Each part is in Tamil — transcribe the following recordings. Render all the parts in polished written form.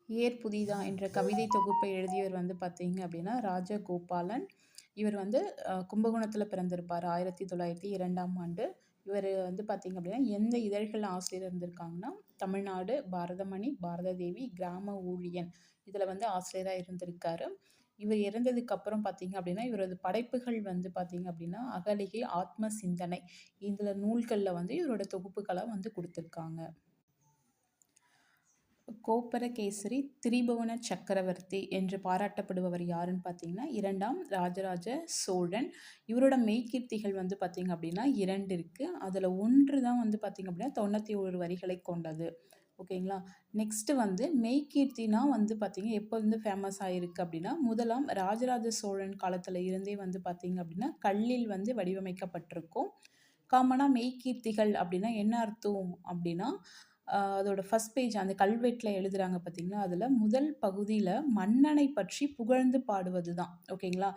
ஏர் புதிதா என்ற கவிதை தொகுப்பை எழுதியவர் வந்து பார்த்தீங்க அப்படின்னா, ராஜகோபாலன். இவர் வந்து கும்பகோணத்தில பிறந்திருப்பார். 1902ஆம் ஆண்டு. இவரு வந்து பார்த்தீங்க அப்படின்னா, எந்த இதழ்கள்ல ஆசிரியரா இருந்திருக்காங்கன்னா, தமிழ்நாடு, பாரதமணி, பாரததேவி, கிராம ஊழியன் இதில வந்து ஆசிரியரா இருந்திருக்காரு. இவர் இறந்ததுக்கு அப்புறம் பார்த்தீங்க அப்படின்னா, இவரது படைப்புகள் வந்து பார்த்தீங்க அப்படின்னா, அகலிகை, ஆத்ம சிந்தனை இதில நூல்கள்ல வந்து இவரோட தொகுப்புகள வந்து குடுத்துருக்காங்க. கோப்பரகேசரி திரிபுவன சக்கரவர்த்தி என்று பாராட்டப்படுபவர் யாருன்னு பார்த்தீங்கன்னா, 2ஆம் ராஜராஜ சோழன். இவரோட மெய்க்கீர்த்திகள் வந்து பார்த்தீங்க அப்படின்னா 2 இருக்கு. அதில 1 தான் வந்து பார்த்தீங்க அப்படின்னா 91 வரிகளை கொண்டது. ஓகேங்களா. நெக்ஸ்ட்டு வந்து மெய்க்கீர்த்தினா வந்து பார்த்தீங்க எப்போ வந்து ஃபேமஸ் ஆயிருக்கு அப்படின்னா, 1ஆம் ராஜராஜ சோழன் காலத்தில இருந்தே வந்து பார்த்தீங்க அப்படின்னா, கல்லில் வந்து வடிவமைக்கப்பட்டிருக்கும். காமனா மெய்க்கீர்த்திகள் அப்படின்னா என்ன அர்த்தம் அப்படின்னா, அதோட ஃபர்ஸ்ட் பேஜ் அந்த கல்வெட்டுல எழுதுறாங்க பார்த்தீங்களா, அதில முதல் பகுதியில மன்னனை பற்றி புகழ்ந்து பாடுவது தான். ஓகேங்களா.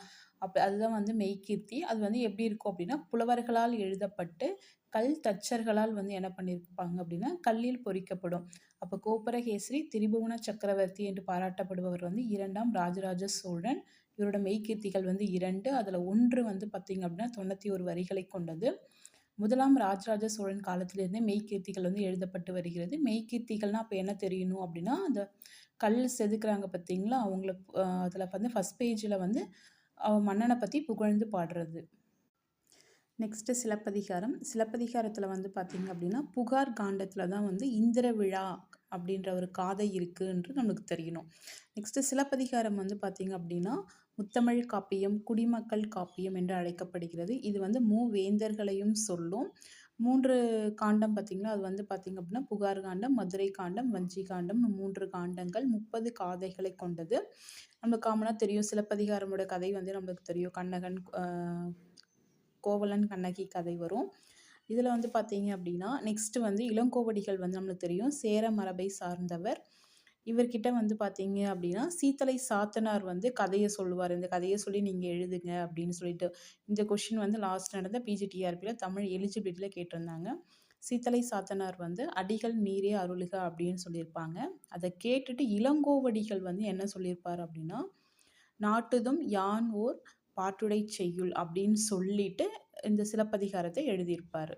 அதுதான் வந்து மெய்க்கீர்த்தி. அது வந்து எப்படி இருக்கும் அப்படின்னா, புலவர்களால் எழுதப்பட்டு, கல் தச்சர்களால் வந்து என்ன பண்ணியிருப்பாங்க அப்படின்னா, கல்லில் பொறிக்கப்படும். அப்ப கோப்பரகேசரி திரிபுவன சக்கரவர்த்தி என்று பாராட்டப்படுபவர் வந்து 2ஆம் ராஜராஜ சோழன். இவரோட மெய்க்கீர்த்திகள் வந்து 2. அதில 1 வந்து பார்த்தீங்க அப்படின்னா 91 வரிகளை கொண்டது. 1ஆம் ராஜராஜ சோழன் காலத்திலிருந்தே மெய்க்கீர்த்திகள் வந்து எழுதப்பட்டு வருகிறது. மெய்க்கீர்த்திகள்னா அப்ப என்ன தெரியணும் அப்படின்னா, அந்த கல் செதுக்குறாங்க பார்த்தீங்களா, அவங்கள அதில வந்து ஃபர்ஸ்ட் பேஜ்ல வந்து மன்னன பத்தி புகழ்ந்து பாடுறது. நெக்ஸ்ட்டு சிலப்பதிகாரம். சிலப்பதிகாரத்தில வந்து பார்த்தீங்க அப்படின்னா, புகார் காண்டத்தில தான் வந்து இந்திர விழா அப்படின்ற ஒரு காதை இருக்குன்று நமக்கு தெரியணும். நெக்ஸ்ட்டு சிலப்பதிகாரம் வந்து பார்த்தீங்க அப்படின்னா, முத்தமிழ் காப்பியம், குடிமக்கள் காப்பியம் என்று அழைக்கப்படுகிறது. இது வந்து மூவேந்தர்களையும் சொல்லும். 3 காண்டம் பார்த்தீங்களா, அது வந்து பார்த்தீங்க அப்படின்னா, புகார் காண்டம், மதுரை காண்டம், வஞ்சி காண்டம்னு 3 காண்டங்கள் 30 காதைகளை கொண்டது. நமக்கு காமனா தெரியும் சிலப்பதிகாரமோட கதை வந்து நம்மளுக்கு தெரியும். கண்ணகன், கோவலன், கண்ணகி கதை வரும். இதில வந்து பார்த்தீங்க அப்படின்னா, நெக்ஸ்ட்டு வந்து இளங்கோவடிகள் வந்து நம்மளுக்கு தெரியும். சேர மரபை சார்ந்தவர். இவர்கிட்ட வந்து பார்த்தீங்க அப்படின்னா, சீத்தலை சாத்தனார் வந்து கதைய சொல்லுவாரு. இந்த கதைய சொல்லி நீங்க எழுதுங்க அப்படின்னு சொல்லிட்டு. இந்த கொஸ்டின் வந்து லாஸ்ட் நடந்த பிஜிடிஆர்பில தமிழ் எலிஜிபிலிட்டில கேட்டிருந்தாங்க. சீத்தலை சாத்தனார் வந்து "அடிகள் நீரே அருளுக" அப்படின்னு சொல்லியிருப்பாங்க. அத கேட்டுட்டு இளங்கோவடிகள் வந்து என்ன சொல்லியிருப்பாரு அப்படின்னா, "நாட்டுதும் யான் ஓர் பாட்டுடைச் செய்யுள்" அப்படின்னு சொல்லிட்டு இந்த சிலப்பதிகாரத்த எழுதியிருப்பாரு.